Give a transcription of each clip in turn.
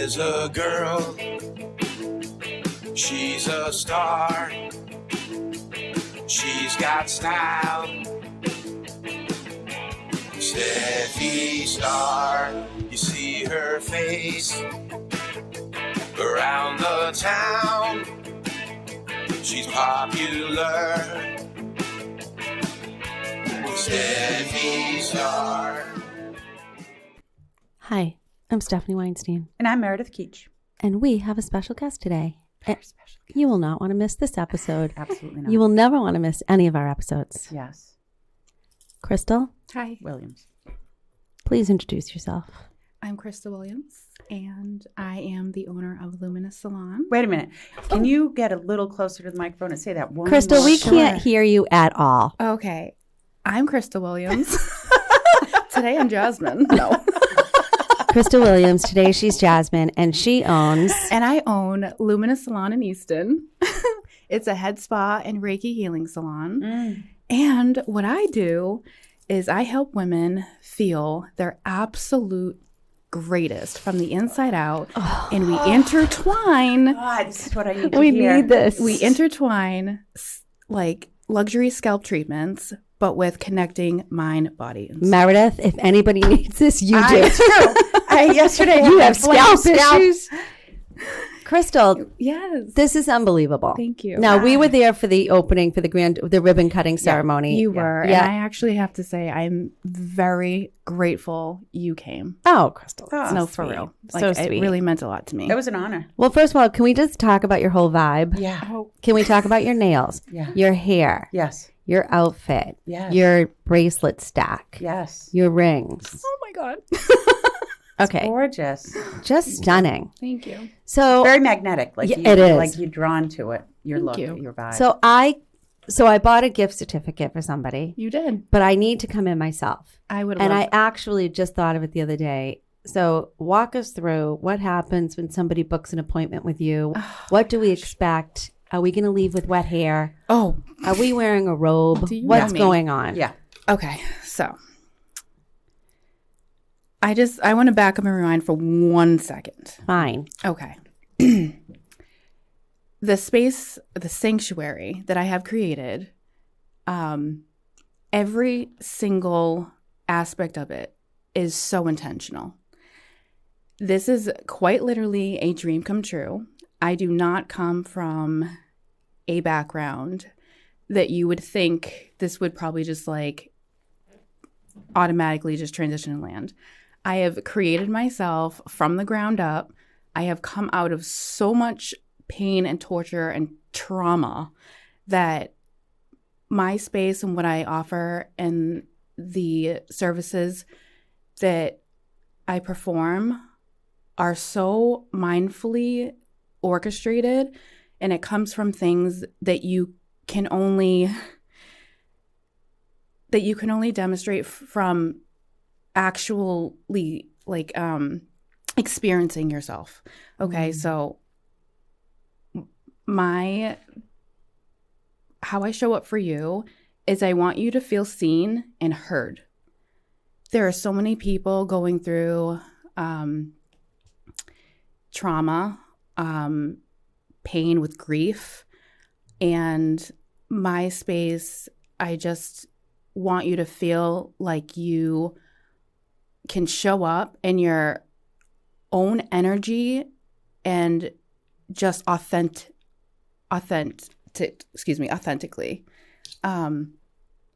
is a girl. She's a star. She's got style. Steffi Star. You see her face around the town. She's popular. Steffi Star. Hi, I'm Stephanie Weinstein. And I'm Meredith Keach. And we have a special guest today. Very special guest. You will not want to miss this episode. Absolutely not. You will never want to miss any of our episodes. Yes. Crystal, Hi, Williams. please introduce yourself. I'm Krista Williams, and I am the owner of Luminous Salon. Wait a minute. Can you get a little closer to the microphone and say that one Crystal, more we time? can't hear you at all. Okay, I'm Krista Williams. Today I'm Jasmine. No. Crystal Williams, today she's Jasmine, and she owns... And I own Luminous Salon in Easton. It's a head spa and Reiki healing salon. And what I do is I help women feel their absolute greatest from the inside out. And we intertwine. God, this is what I need to We hear. need this. We intertwine like luxury scalp treatments, but with connecting mind, body, and soul. Meredith, if anybody needs this, you I do. too. Yesterday You I have had scalp issues. Crystal, Yes. this is unbelievable. Thank you. Now, we were there for the opening, for the ribbon cutting ceremony. You were. Yeah. And I actually have to say, I'm very grateful you came. Oh, Crystal. Oh, No, so for sweet. real. So Like, sweet. It really meant a lot to me. It was an honor. Well, first of all, can we just talk about your whole vibe? Yeah. Oh, Can we talk about your nails, Yeah. your hair, Yes. your outfit, Yes. your bracelet stack, Yes. your rings? oh my God. Okay, Gorgeous. just stunning. Thank you. So, Very magnetic. Like Yeah, you, it is. Like you're drawn to it. Your Thank look, you. your vibe. so I bought a gift certificate for somebody, You did. but I need to come in myself. I would And love I actually just thought of it the other day. So walk us through what happens when somebody books an appointment with you. What do we expect? Are we going to leave with wet hair? Oh, Are we wearing a robe? Do you What's know me? going on? yeah. okay. So I want to back up and rewind for 1 second. Fine. Okay. The space, the sanctuary that I have created, every single aspect of it is so intentional. This is quite literally a dream come true. I do not come from a background that you would think this would probably just like automatically just transition and land. I have created myself from the ground up. I have come out of so much pain and torture and trauma that my space and what I offer and the services that I perform are so mindfully orchestrated, and it comes from things that you can only demonstrate from actually like experiencing yourself. Okay, so how I show up for you is I want you to feel seen and heard. There are so many people going through trauma, pain with grief, and my space, I just want you to feel like you can show up in your own energy and just authentically.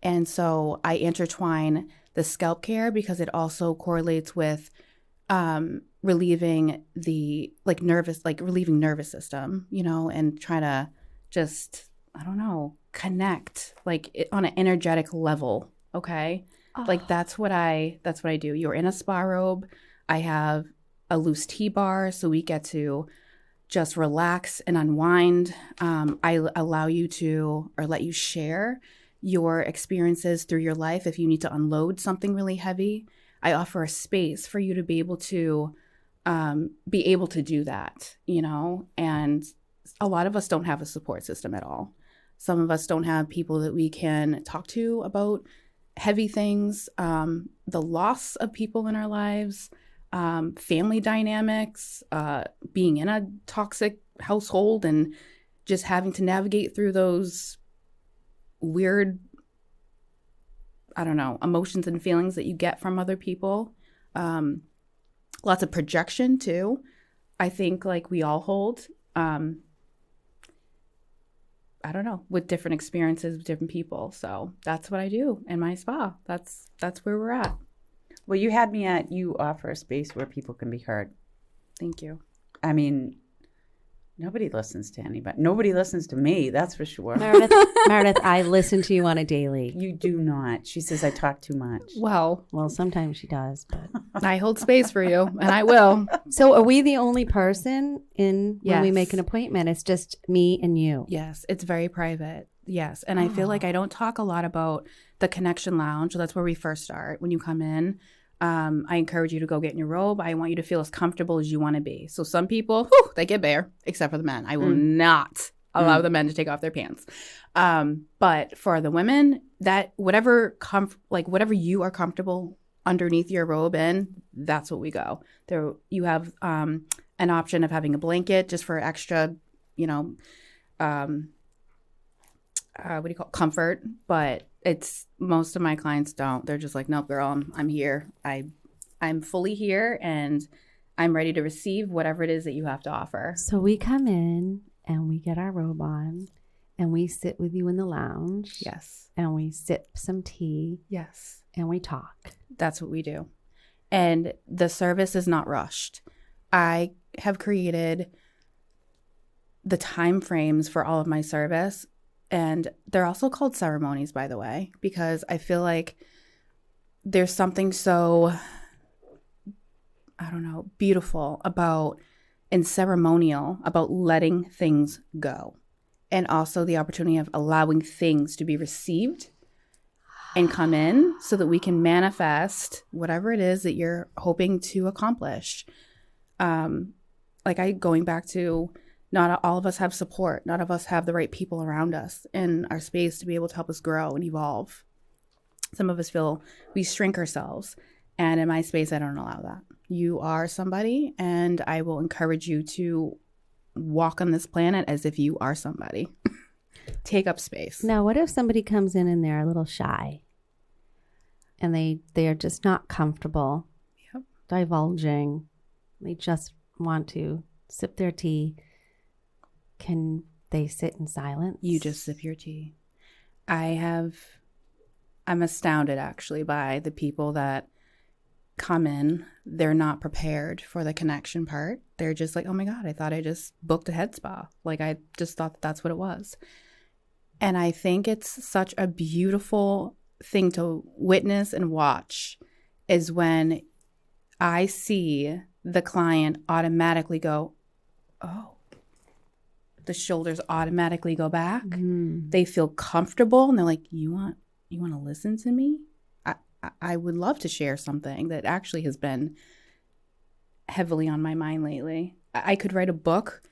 And so I intertwine the scalp care because it also correlates with relieving the relieving nervous system, and try to just, I don't know, connect on an energetic level. Okay. Like that's what I do. You're in a spa robe. I have a loose tea bar so we get to just relax and unwind. I allow you to, or let you share your experiences through your life. If you need to unload something really heavy, I offer a space for you to be able to do that, and a lot of us don't have a support system at all. Some of us don't have people that we can talk to about heavy things, the loss of people in our lives, family dynamics, being in a toxic household and just having to navigate through those weird, I don't know, emotions and feelings that you get from other people. Lots of projection too. I think like we all hold, I don't know, with different experiences with different people. So that's what I do in my spa. That's where we're at. Well, you had me at, you offer a space where people can be heard. Thank you. I mean, nobody listens to anybody. Nobody listens to me, that's for sure. Meredith, I listen to you on a daily. You do not. She says I talk too much. Well, Sometimes she does, but I hold space for you, and I will. so are we the only person when we Yes. make an appointment? It's just me and you. Yes, it's very private. Yes, and I feel like I don't talk a lot about the Connection Lounge. So that's where we first start. When you come in, I encourage you to go get in your robe. I want you to feel as comfortable as you want to be. So some people, they get bare, except for the men. I will not allow the men to take off their pants. But for the women, that whatever you are comfortable underneath your robe in, that's what we go. There, you have an option of having a blanket just for extra, comfort. But it's most of my clients don't. They're just like, nope, girl, I'm here. I'm fully here and I'm ready to receive whatever it is that you have to offer. So we come in and we get our robe on and we sit with you in the lounge. Yes. And we sip some tea Yes. and we talk. That's what we do. And the service is not rushed. I have created the time frames for all of my service. And they're also called ceremonies, by the way, because I feel like there's something so, I don't know, beautiful about and ceremonial about letting things go. And also the opportunity of allowing things to be received and come in so that we can manifest whatever it is that you're hoping to accomplish. Going back to, not all of us have support. Not all of us have the right people around us in our space to be able to help us grow and evolve. Some of us feel we shrink ourselves. And in my space, I don't allow that. You are somebody, and I will encourage you to walk on this planet as if you are somebody. Take up space. Now, what if somebody comes in and they're a little shy and they are just not comfortable divulging? They just want to sip their tea. Can they sit in silence? You just sip your tea. I'm astounded actually by the people that come in. They're not prepared for the connection part. They're just like, oh my God, I thought I just booked a head spa. Like I just thought that's what it was. And I think it's such a beautiful thing to witness and watch is when I see the client automatically go, oh. The shoulders automatically go back. They feel comfortable and they're like, you want to listen to me? I would love to share something that actually has been heavily on my mind lately. I could write a book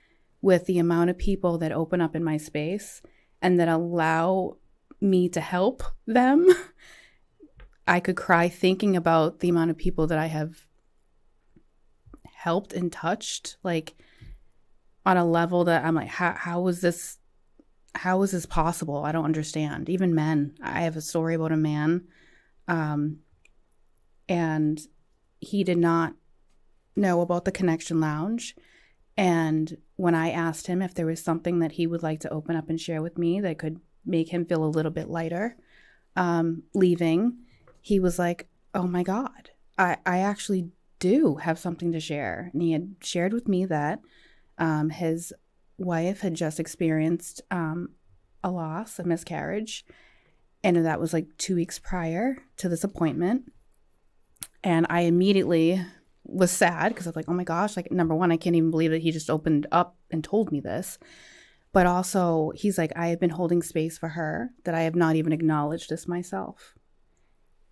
with the amount of people that open up in my space and that allow me to help them. I could cry thinking about the amount of people that I have helped and touched, like on a level that I'm like, how is this possible? I don't understand. Even men. I have a story about a man, and he did not know about the Connection Lounge. And when I asked him if there was something that he would like to open up and share with me that could make him feel a little bit lighter, leaving, he was like, oh my God, I actually do have something to share. And he had shared with me that his wife had just experienced a loss, a miscarriage, and that was like 2 weeks prior to this appointment. And I immediately was sad because I was like, oh my gosh, like number one, I can't even believe that he just opened up and told me this. But also he's like, I have been holding space for her that I have not even acknowledged this myself.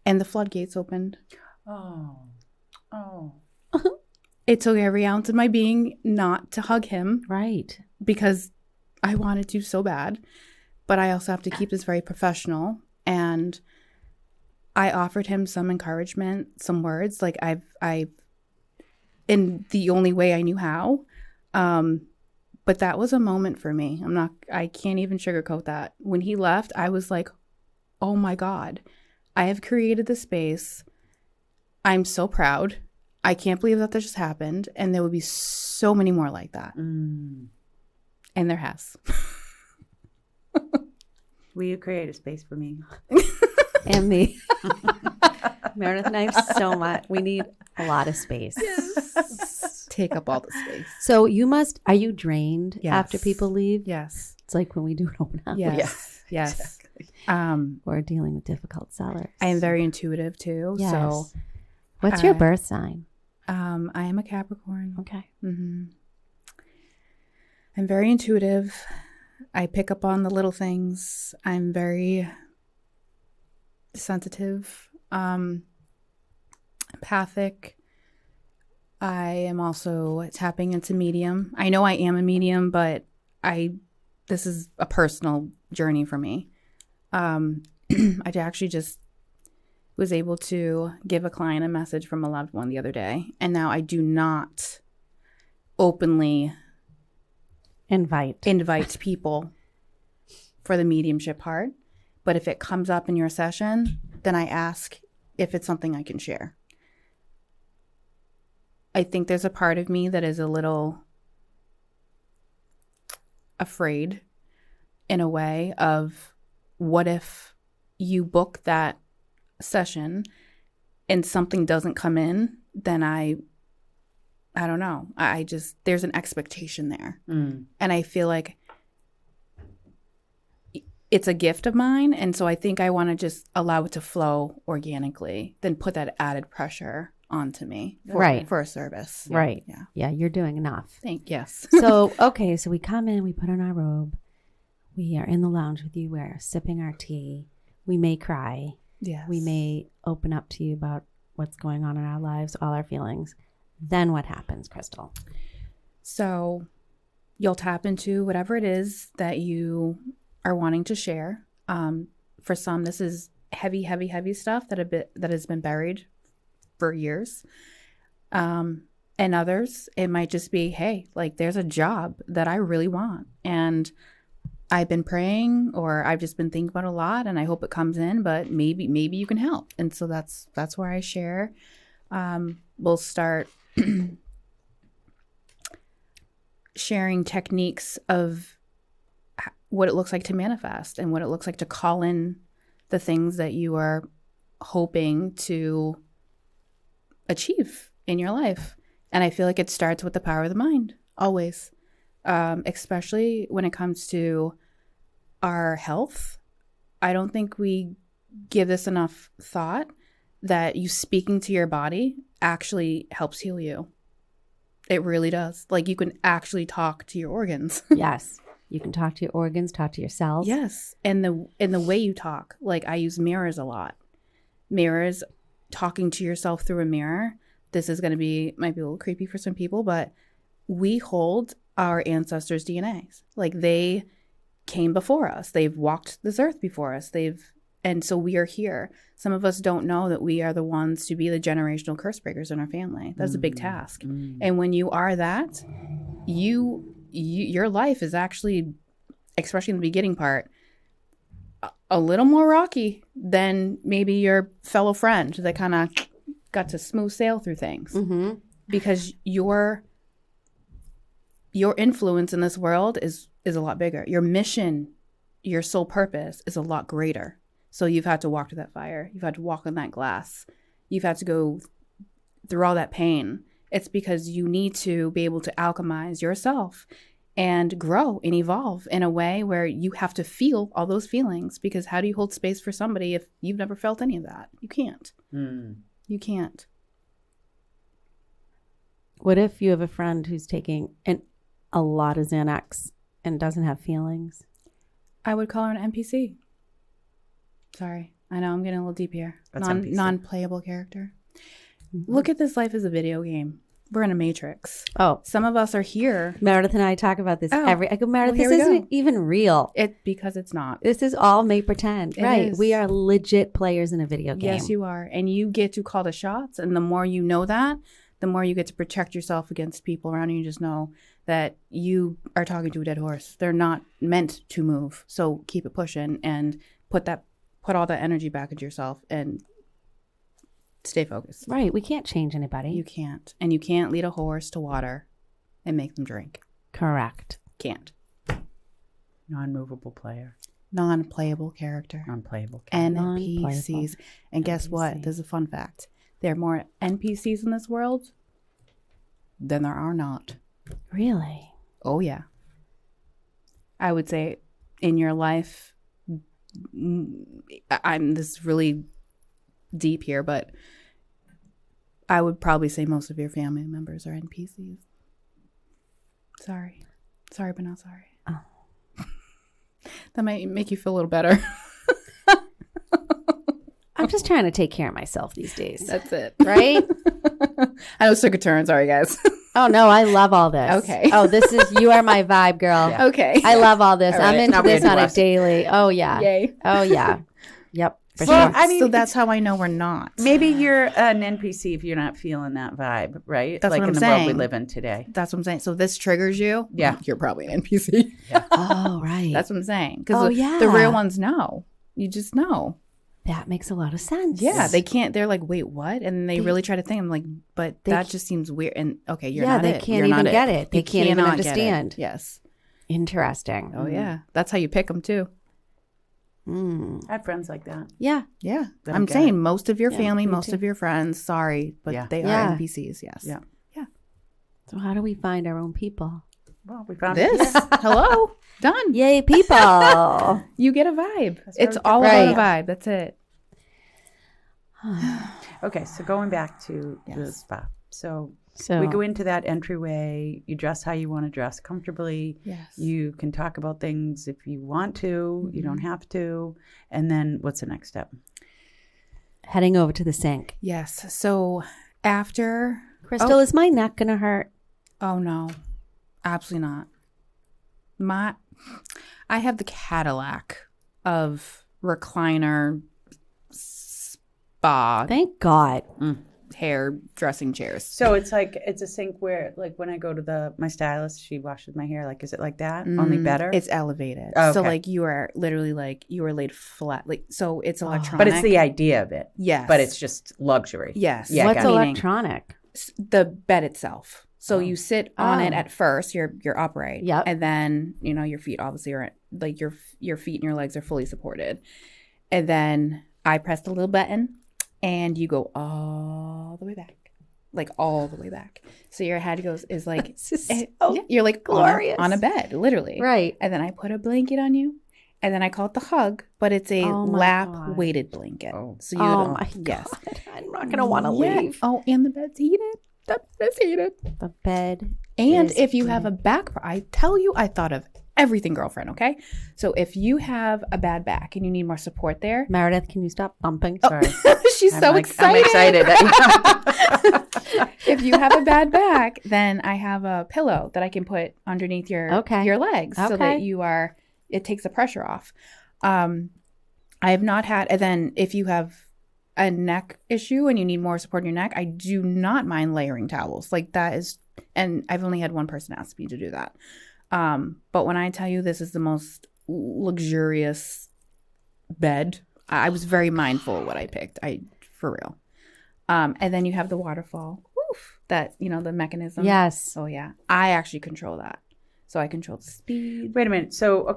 And the floodgates opened. Oh. It took every ounce of my being not to hug him. Right. Because I wanted to so bad. But I also have to keep this very professional. And I offered him some encouragement, some words. Like I've in the only way I knew how. But that was a moment for me. I can't even sugarcoat that. When he left, I was like, oh my God, I have created the space. I'm so proud. I can't believe that this just happened. And there would be so many more like that. And there has. Will you create a space for me? And me. Meredith and I so much. We need a lot of space. Take up all the space. So are you drained Yes. after people leave? Yes. It's like when we do an open house. Yes. Yes. Exactly. Or dealing with difficult sellers. I am very intuitive too. Yes. So What's your birth sign? I am a Capricorn. Okay. Mm-hmm. I'm very intuitive. I pick up on the little things. I'm very sensitive, empathic. I am also tapping into medium. I know I am a medium, but this is a personal journey for me. I actually just was able to give a client a message from a loved one the other day, and now I do not openly invite people for the mediumship part. But if it comes up in your session, then I ask if it's something I can share. I think there's a part of me that is a little afraid in a way of what if you book that session and something doesn't come in, then I don't know. I just, there's an expectation there. And I feel like it's a gift of mine. And so I think I want to just allow it to flow organically, then put that added pressure onto me for a service. Right. Yeah. Yeah, you're doing enough. Yes. So, okay, so we come in, we put on our robe. We are in the lounge with you. We're sipping our tea. We may cry. Yes. We may open up to you about what's going on in our lives, all our feelings. Then what happens, Crystal? So you'll tap into whatever it is that you are wanting to share. For some, this is heavy, heavy, heavy stuff that has been buried for years. And others, it might just be, hey, like there's a job that I really want. And I've been praying, or I've just been thinking about it a lot, and I hope it comes in, but maybe you can help. And so that's where I share. We'll start sharing techniques of what it looks like to manifest and what it looks like to call in the things that you are hoping to achieve in your life. And I feel like it starts with the power of the mind, always. Especially when it comes to our health. I don't think we give this enough thought that you speaking to your body actually helps heal you. It really does. Like you can actually talk to your organs. Yes. You can talk to your organs, talk to your cells. Yes. And the way you talk, like I use mirrors a lot. Mirrors, talking to yourself through a mirror. This is going to might be a little creepy for some people, but we hold our ancestors' DNAs. Like they came before us. They've walked this earth before us. And so we are here. Some of us don't know that we are the ones to be the generational curse breakers in our family. That's a big task. And when you are that, your life is actually, especially in the beginning part, a little more rocky than maybe your fellow friend that kind of got to smooth sail through things. Mm-hmm. Because your influence in this world is a lot bigger. Your mission, your sole purpose is a lot greater. So you've had to walk through that fire. You've had to walk on that glass. You've had to go through all that pain. It's because you need to be able to alchemize yourself and grow and evolve in a way where you have to feel all those feelings. Because how do you hold space for somebody if you've never felt any of that? You can't. You can't. What if you have a friend who's taking a lot of Xanax and doesn't have feelings? I would call her an NPC. Sorry. I know I'm getting a little deep here. That's NPC. Non-playable character. Mm-hmm. Look at this life as a video game. We're in a matrix. Oh, Some of us are here. Meredith and I talk about this I go, Meredith, well, this here we isn't even real. Because it's not. This is all make pretend. It right. is. We are legit players in a video game. Yes, you are. And you get to call the shots. And the more you know that, the more you get to protect yourself against people around you. You just know that you are talking to a dead horse. They're not meant to move. So keep it pushing and put all that energy back into yourself and stay focused. Right. We can't change anybody. You can't. And you can't lead a horse to water and make them drink. Correct. Can't. Non-movable player. Non-playable character. Non-playable character. NPCs. And guess what? There's a fun fact. There are more NPCs in this world than there are not. Really? Oh, yeah. I would say in your life, this is really deep here, but I would probably say most of your family members are NPCs. Sorry, but not sorry. Oh. That might make you feel a little better. I'm just trying to take care of myself these days. That's it. Right? I know took a turn. Sorry, guys. Oh, no, I love all this. Okay. Oh, you are my vibe, girl. Yeah. Okay. I love all this. All right, I'm into now we're this into on a us. daily. Oh, yeah. Yay. Oh, yeah. Yep. For Well, sure. I mean, so that's how I know we're not. Maybe you're an NPC if you're not feeling that vibe, right? That's like what in I'm the world we saying. live in today. That's what I'm saying. So this triggers you. Yeah. You're probably an NPC. Oh, right. That's what I'm saying. Because Oh, the yeah. real ones know. You just know. That makes a lot of sense. Yeah, they can't. They're like, wait, what? And they They- really try to think. I'm like, but they that c- just seems weird. And okay, you're Yeah, not they it. can't You're even not get it. They You can't even cannot get it. understand. Yes. Interesting. Oh yeah, that's how you pick them too. Mm. I have friends like that. Yeah. Yeah, That I'm get saying it. most of your Yeah, family, me most too. of your friends. Sorry, but Yeah. they Yeah. are NPCs. Yes. Yeah. So how do we find our own people? Well, we found This. it. Hello. Done. Yay, people. You get a vibe. That's It's very all good. about a Right. vibe. That's it. Okay, so going back to the Yes. spa. So So we go into that entryway. You dress how you want to dress comfortably. Yes. You can talk about things if you want to. You don't have to. And then what's the next step? heading over to the sink. Yes. So after. Crystal, is my neck going to hurt? Oh no, absolutely not. I have the Cadillac of recliner spa Thank God. hair dressing chairs. So it's like it's a sink where, like, when I go to my stylist, she washes my hair. Like, is it like that? Only better. It's elevated. Oh, So okay. like you are literally like you are laid flat. Like so it's electronic. But it's the idea of it. yes. But it's just luxury. yes. Yeah, What's got it. electronic? The bed itself. So you sit on it Oh. at first. You're upright. Yep. And then your feet obviously are like your feet and your legs are fully supported. And then I press the little button, and you go all the way back, like all the way back. So your head is like This is yeah, so you're like glorious. on a bed, literally. Right. And then I put a blanket on you, and then I call it the hug, but it's a Oh my lap God. weighted blanket. Oh. So you Oh don't- my yes. God. I'm not going to want to Yeah. leave. Oh, and the bed's heated. The bed's heated. The bed. And is if you have a back, I tell you, I thought of everything, girlfriend. Okay, so if you have a bad back and you need more support there, Meredith, can you stop bumping? Sorry. she's I'm so like- excited. I'm excited. If you have a bad back, then I have a pillow that I can put underneath your legs so Okay. that it takes the pressure off. I have not had, and then if you have a neck issue and you need more support in your neck, I do not mind layering towels. Like that is, and I've only had one person ask me to do that. But when I tell you this is the most luxurious bed, I was very mindful of what I picked. For real. And then you have the waterfall. Oof, that, the mechanism. Yes. Oh yeah. I actually control that. So I control the speed. Wait a minute. So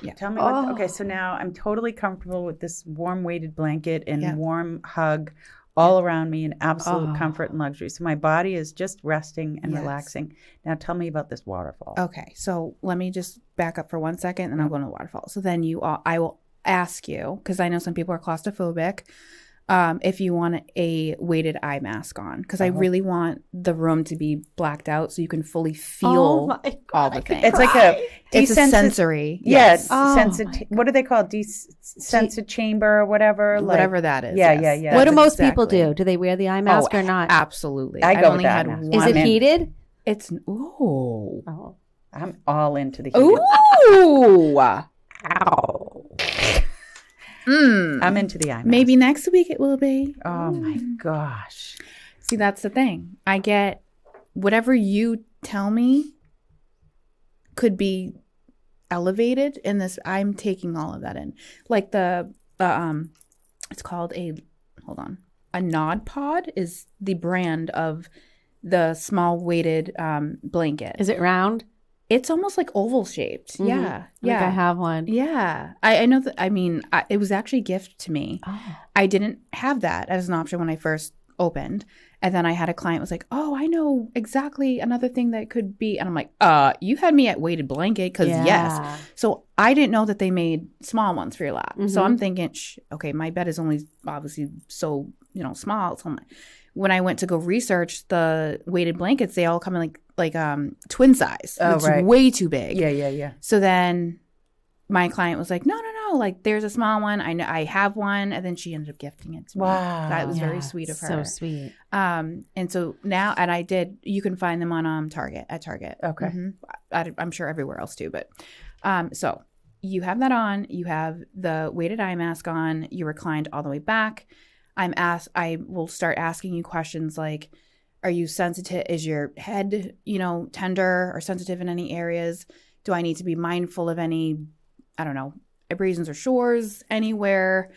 Yeah. tell me what. Okay, so now I'm totally comfortable with this warm weighted blanket and Yeah. warm hug all around me in absolute Oh. comfort and luxury. So my body is just resting and Yes. relaxing. Now tell me about this waterfall. Okay. So let me just back up for 1 second and I'll go into the waterfall. So then I will ask you, because I know some people are claustrophobic, if you want a weighted eye mask on, because I really want the room to be blacked out so you can fully feel all the things. It's like a It's a desensit- sensory. Yes. Oh, what do they call it? Sensitive chamber or whatever? Like, Whatever that is. Yeah, yes. yeah, yeah. What do That's most people exactly- do? Do they wear the eye mask or not? Absolutely. I I've go with only that had mask. Is one. it in. heated? It's ooh. Oh. I'm all into the heat. Ooh. I'm into the eye mask. Maybe next week it will be. Oh my gosh. See, that's the thing. I get whatever you tell me could be elevated in this. I'm taking all of that in. Like it's called a Nod Pod is the brand of the small weighted blanket. Is it round? It's almost like oval shaped. Mhm. Yeah. I think I have one. Yeah. I know that. I mean, it was actually a gift to me. Oh. I didn't have that as an option when I first opened. And then I had a client was like, oh, I know exactly another thing that could be. And I'm like, you had me at weighted blanket because yes. So I didn't know that they made small ones for your lap. So I'm thinking, okay, my bed is only obviously so, small. So when I went to go research the weighted blankets, they all come in like twin size. Oh, it's right. way too big. Yeah. So then my client was like, no, like there's a small one. I know I have one. And then she ended up gifting it to me. Wow. That was very sweet of her. So sweet. And so now, and you can find them on Target. Okay. I'm sure everywhere else too, but so you have that on, you have the weighted eye mask on, you reclined all the way back. I will start asking you questions like, are you sensitive? Is your head, tender or sensitive in any areas? Do I need to be mindful of any, abrasions or shores anywhere?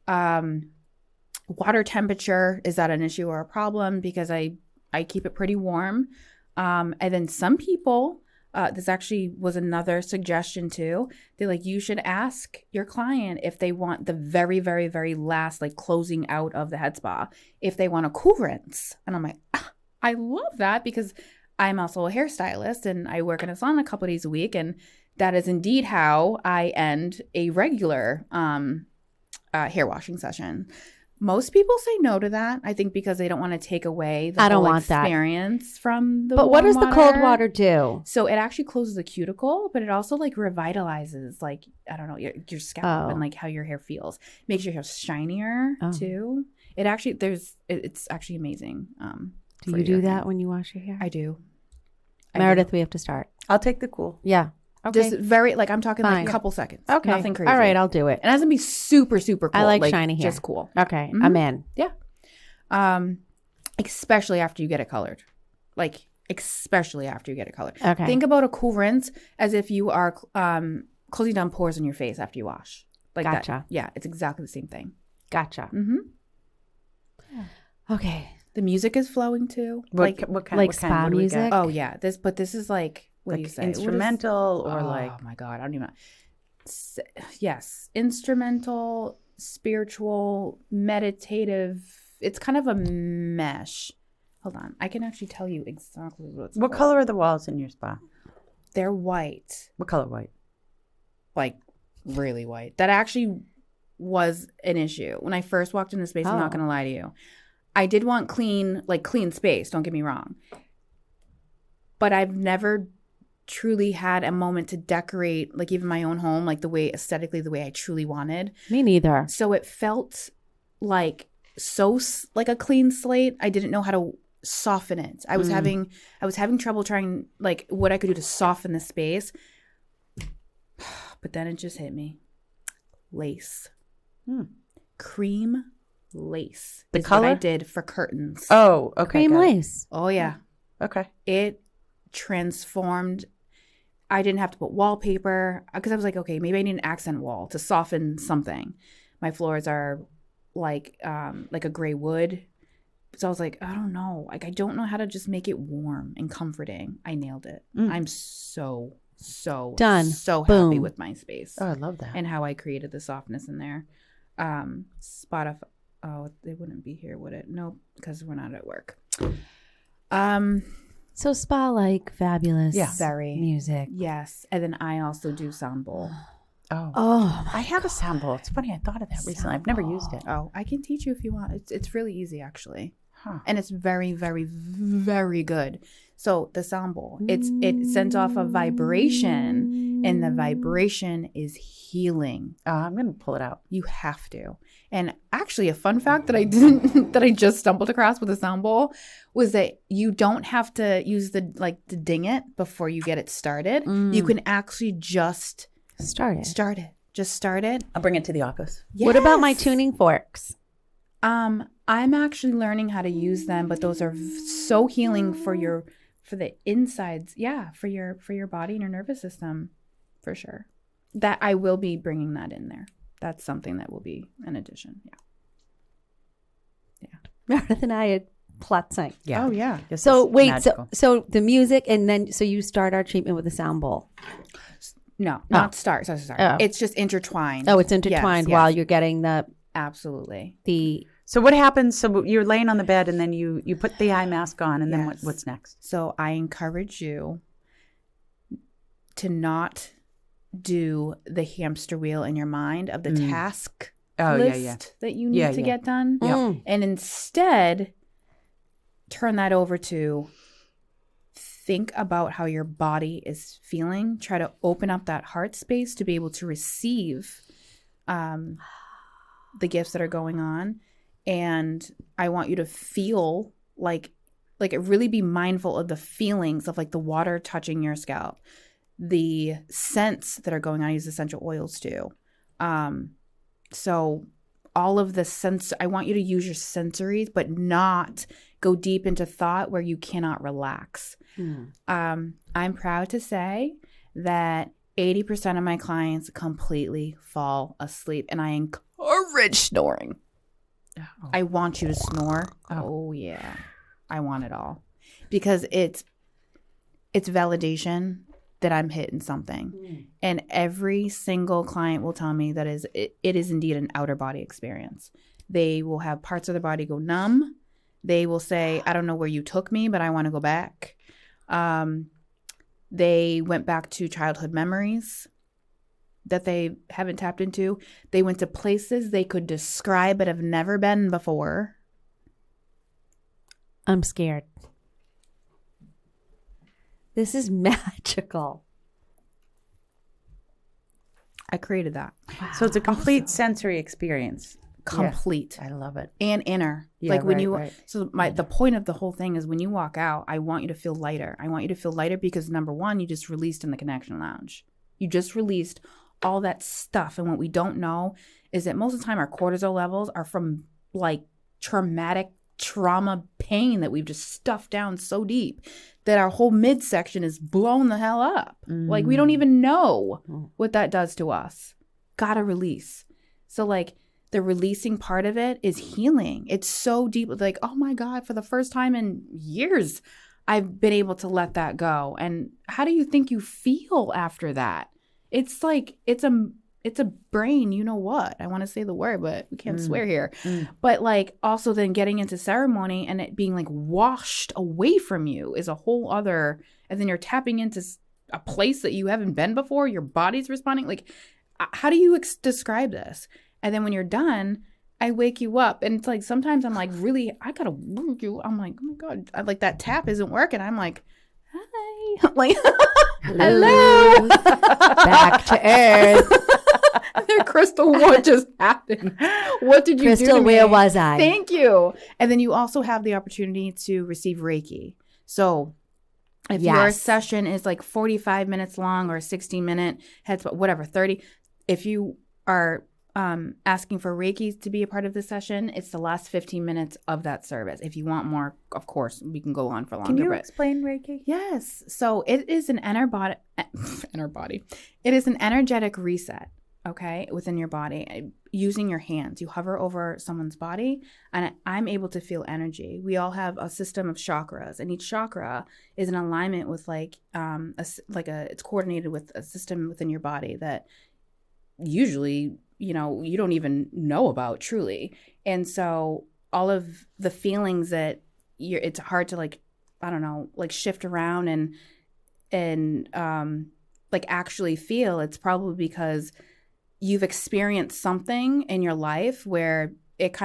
Water temperature, is that an issue or a problem? Because I keep it pretty warm. And then some people, this actually was another suggestion too. They're like, you should ask your client if they want the very, very, very last, like closing out of the head spa, if they want a cool rinse. And I'm like, I love that because I'm also a hairstylist and I work in a salon a couple of days a week. And that is indeed how I end a regular hair washing session. Most people say no to that, I think, because they don't want to take away the whole experience from the But what does warm the cold water do? So it actually closes the cuticle, but it also like revitalizes, like, I don't know, your scalp and like how your hair feels. Makes your hair shinier too. It's actually amazing. Do you do that when you wash your hair? I do. Meredith, we have to start. I'll take the cool. Yeah. Okay. Just very, like, I'm talking Fine. like a couple seconds. Okay. Nothing crazy. All right, I'll do it. It has to be super, super cool. I like shiny hair. Just cool. Okay, I'm in. Yeah. Especially after you get it colored. Like, especially after you get it colored. Okay. Think about a cool rinse as if you are closing down pores in your face after you wash. Like Gotcha. that. Yeah, it's exactly the same thing. Gotcha. Mm-hmm. Okay. The music is flowing too. What kind? like What spa kind? What do we music? get? Oh yeah, this is like, what do you say? Instrumental or like? Oh my God, I don't even know. Yes, instrumental, spiritual, meditative. It's kind of a mesh. Hold on, I can actually tell you exactly what it's What called. color are the walls in your spa? They're white, What color white? like really white. That actually was an issue when I first walked into space. I'm not gonna lie to you. I did want clean space. Don't get me wrong, but I've never truly had a moment to decorate, like even my own home, like aesthetically the way I truly wanted. Me neither. So it felt like like a clean slate. I didn't know how to soften it. I was having trouble trying like what I could do to soften the space. But then it just hit me. Lace. Cream lace. The is color? what I did for curtains. Oh, okay. Cream got it. lace. Oh yeah. Okay. It transformed. I didn't have to put wallpaper because I was like, okay, maybe I need an accent wall to soften something. My floors are like a gray wood. So I was like, I don't know. Like, I don't know how to just make it warm and comforting. I nailed it. I'm so Done. So Boom. happy with my space Oh, I love that. and how I created the softness in there. Spotify. Oh, they wouldn't be here, would it? Nope, because we're not at work. So spa-like, fabulous. Yeah. Very. Music. Yes, and then I also do sound bowl. Oh, I have a sound bowl. It's funny. I thought of that recently. I've never used it. Oh, I can teach you if you want. It's really easy actually, Huh. and it's very, very, very good. So the sound bowl, it sends off a vibration, and the vibration is healing. I'm going to pull it out. You have to. And actually, a fun fact that I just stumbled across with a sound bowl was that you don't have to use the ding it before you get it started. You can actually just start it. start it. Just start it. I'll bring it to the office. What about my Yes. tuning forks? I'm actually learning how to use them, but those are so healing for the insides. Yeah, for your body and your nervous system, for sure. That I will be bringing that in there. That's something that will be an addition. Yeah. Meredith and I had plotting. Yeah. Oh yeah. This So is wait, magical. so the music, and then so you start our treatment with a sound bowl. No, not start. Sorry. Oh. It's just intertwined. Oh, it's intertwined Yes, while yes. you're getting the Absolutely. So what happens? So you're laying on the bed, and then you put the eye mask on, and then Yes. what's next? So I encourage you to not do the hamster wheel in your mind of the task list that you need to get done. Mm. And instead, turn that over to think about how your body is feeling. Try to open up that heart space to be able to receive the gifts that are going on. And I want you to feel like really be mindful of the feelings of like the water touching your scalp, the scents that are going on. I use essential oils too. So all of the sense, I want you to use your sensories, but not go deep into thought where you cannot relax. I'm proud to say that 80% of my clients completely fall asleep, and I encourage snoring. Oh. I want you to snore. Oh yeah. I want it all. Because it's validation that I'm hitting something. And every single client will tell me that it is indeed an outer body experience. They will have parts of their body go numb. They will say, I don't know where you took me, but I want to go back. They went back to childhood memories that they haven't tapped into. They went to places they could describe but have never been before. I'm scared. This is magical. I created that. So it's a complete sensory experience. Complete. I love it. And inner. Yeah, like when right, you right. so the point of the whole thing is when you walk out, I want you to feel lighter. I want you to feel lighter because number one, you just released in the Connection Lounge. You just released all that stuff. And what we don't know is that most of the time our cortisol levels are from like trauma pain that we've just stuffed down so deep that our whole midsection is blown the hell up. Like we don't even know what that does to us. Gotta release. So like the releasing part of it is healing. It's so deep. Like, oh my God, for the first time in years, I've been able to let that go. And how do you think you feel after that? It's like, it's a brain, you know what? I want to say the word, but we can't swear here. But like also then getting into ceremony and it being like washed away from you is a whole other, and then you're tapping into a place that you haven't been before. Your body's responding. Like, how do you describe this? And then when you're done, I wake you up. And it's like, sometimes I'm like, really, I got to wake you. I'm like, oh my God, like that tap isn't working. I'm like, hi. Like, hello. Back to earth. There, Crystal, what just happened? What did you do Crystal, to me? where was I? Thank you. And then you also have the opportunity to receive Reiki. So if your Yes. session is like 45 minutes long or 16-minute, whatever, 30, if you are asking for Reiki to be a part of the session, it's the last 15 minutes of that service. If you want more, of course, we can go on for longer. Can you but explain Reiki? yes. So it is an inner body. It is an energetic reset, okay, within your body. Using your hands, you hover over someone's body, and I'm able to feel energy. We all have a system of chakras, and each chakra is in alignment with it's coordinated with a system within your body that usually, you don't even know about truly. And so all of the feelings that it's hard to shift around and actually feel, it's probably because you've experienced something in your life where it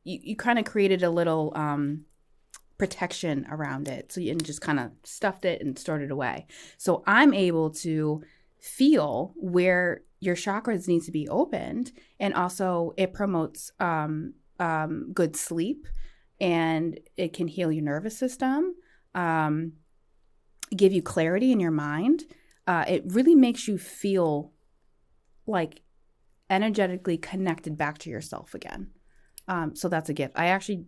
you kind of created a little protection around it. So you just kind of stuffed it and stored it away. So I'm able to feel where your chakras need to be opened, and also it promotes good sleep, and it can heal your nervous system, give you clarity in your mind. It really makes you feel like energetically connected back to yourself again. So that's a gift. I actually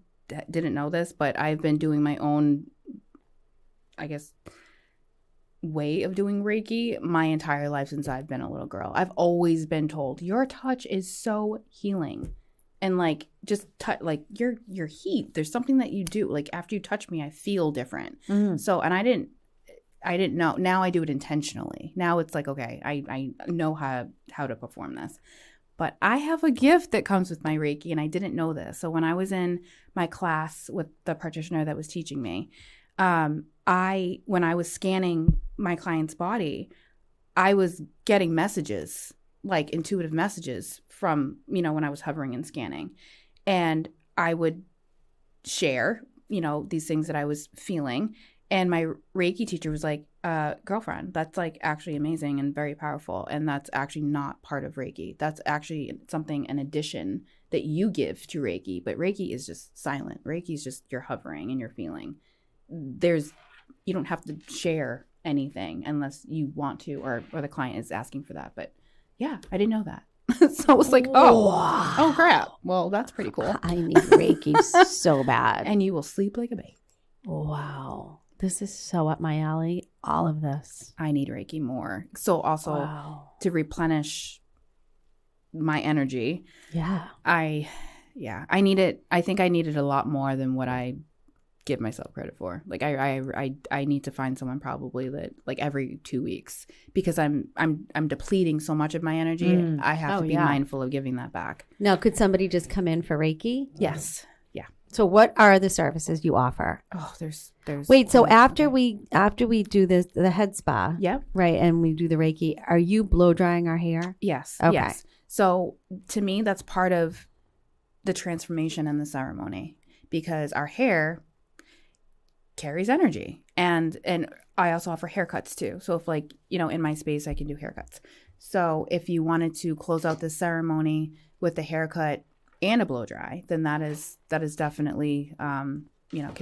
didn't know this, but I've been doing my own, I guess, way of doing Reiki my entire life since I've been a little girl. I've always been told your touch is so healing, and like just touch, like your heat. There's something that you do. Like after you touch me, I feel different. So, and I didn't know. Now I do it intentionally. Now it's like, okay, I know how to perform this. But I have a gift that comes with my Reiki, and I didn't know this. So when I was in my class with the practitioner that was teaching me, when I was scanning my client's body, I was getting messages, like intuitive messages from, when I was hovering and scanning. And I would share, these things that I was feeling. And my Reiki teacher was like, girlfriend, that's like actually amazing and very powerful. And that's actually not part of Reiki. That's actually something, an addition that you give to Reiki. But Reiki is just silent. Reiki is just you're hovering and you're feeling. You don't have to share anything unless you want to, or the client is asking for that. But yeah, I didn't know that. So I was like, oh crap. Well, that's pretty cool. I need Reiki so bad. And you will sleep like a baby. Wow. This is so up my alley, all of this. I need Reiki more. So also to replenish my energy. Yeah. I need it. I think I need it a lot more than what I give myself credit for. Like I need to find someone probably that like every 2 weeks, because I'm depleting so much of my energy. I have to be mindful of giving that back. Now, could somebody just come in for Reiki? Yes. So what are the services you offer? Oh, there's Wait, so after we do this, the head spa, Yep. right, and we do the Reiki, are you blow drying our hair? Yes. Okay. Yes. So to me, that's part of the transformation in the ceremony, because our hair carries energy, and I also offer haircuts too. So if like, in my space, I can do haircuts. So if you wanted to close out this ceremony with a haircut and a blow dry, then that is definitely, can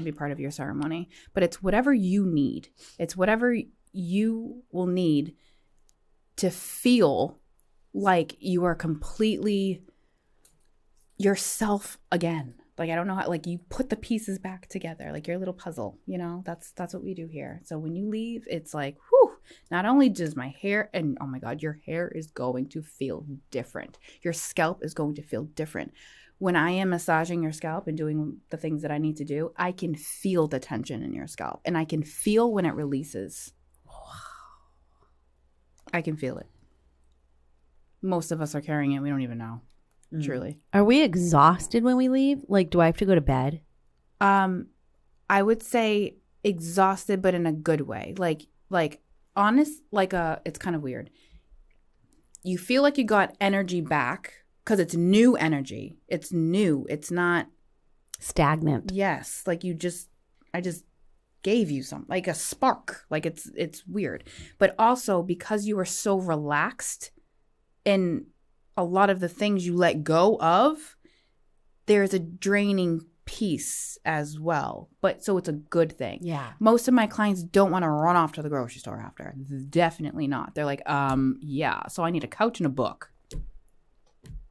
be part of your ceremony. But it's whatever you need. It's whatever you will need to feel like you are completely yourself again. Like, I don't know how, like you put the pieces back together, like your little puzzle, that's what we do here. So when you leave, it's like, whew, not only does my hair, and oh my God, your hair is going to feel different. Your scalp is going to feel different. When I am massaging your scalp and doing the things that I need to do, I can feel the tension in your scalp, and I can feel when it releases. Wow. I can feel it. Most of us are carrying it. We don't even know. Truly. Are we exhausted when we leave? Like, do I have to go to bed? I would say exhausted, but in a good way. Like honest, it's kind of weird. You feel like you got energy back because it's new energy. It's new. It's not Stagnant. Yes. Like I just gave you something, like a spark. Like it's weird. But also because you are so relaxed in a lot of the things you let go of, there's a draining piece as well. But so it's a good thing. Yeah. Most of my clients don't want to run off to the grocery store after. Definitely not. They're like, yeah, so I need a couch and a book.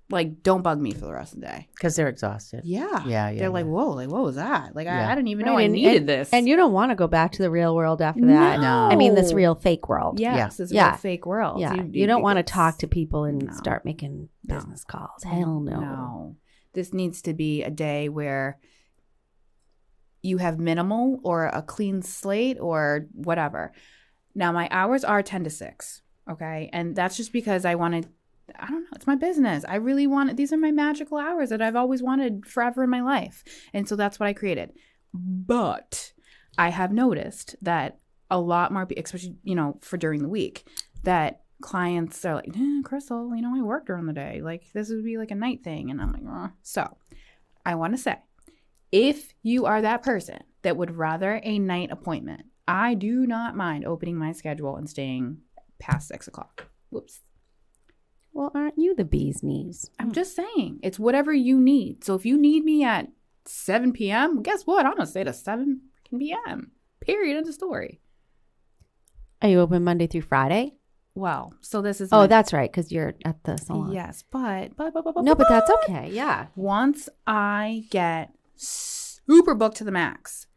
Like, don't bug me for the rest of the day. Because they're exhausted. Yeah. Yeah. They're like, whoa, like, what was that? Like, Yeah. I didn't even know I needed this. And you don't want to go back to the real world after that. No. I mean, this real fake world. Yes, this Yeah. real fake world. Yeah. You don't want to it's- talk to people and No. start making No. business calls. Hell no. No. This needs to be a day where you have minimal or a clean slate or whatever. Now, my hours are 10 to 6, okay? And that's just because I don't know, it's my business. I really these are my magical hours that I've always wanted forever in my life. And so that's what I created. But I have noticed that a lot more, especially, for during the week, that clients are like, Crystal, I work during the day. Like, this would be like a night thing. And I'm like, oh. So I want to say, if you are that person that would rather a night appointment, I do not mind opening my schedule and staying past 6 o'clock. Whoops. Well, aren't you the bee's knees? I'm just saying, it's whatever you need. So if you need me at 7 p.m., guess what? I'm going to stay to 7 p.m. Period. End of story. Are you open Monday through Friday? well, so this is Oh, that's right, because you're at the salon. yes, but No, but that's okay. Yeah. once I get super booked to the max,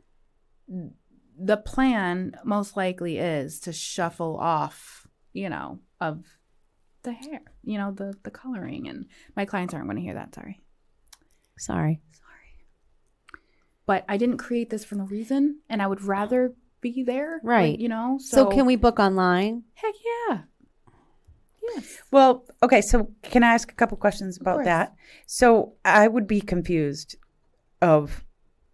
the plan most likely is to shuffle off, of the hair, the coloring, and my clients aren't going to hear that. Sorry. But I didn't create this for no reason, and I would rather be there. Right. So can we book online? Heck yeah. Yes. Well, okay. So can I ask a couple questions about course. that? So I would be confused of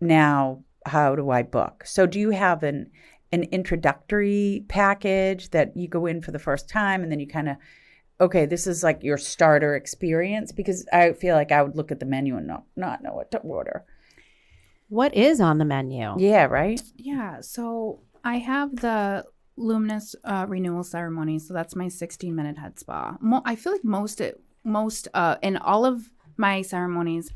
now, how do I book? So do you have an introductory package that you go in for the first time and then you kind of, okay, this is like your starter experience? Because I feel like I would look at the menu and not know what to order. What is on the menu? Yeah, right? Yeah. So I have the luminous renewal ceremony. So that's my 16-minute head spa. I feel like most in all of my ceremonies,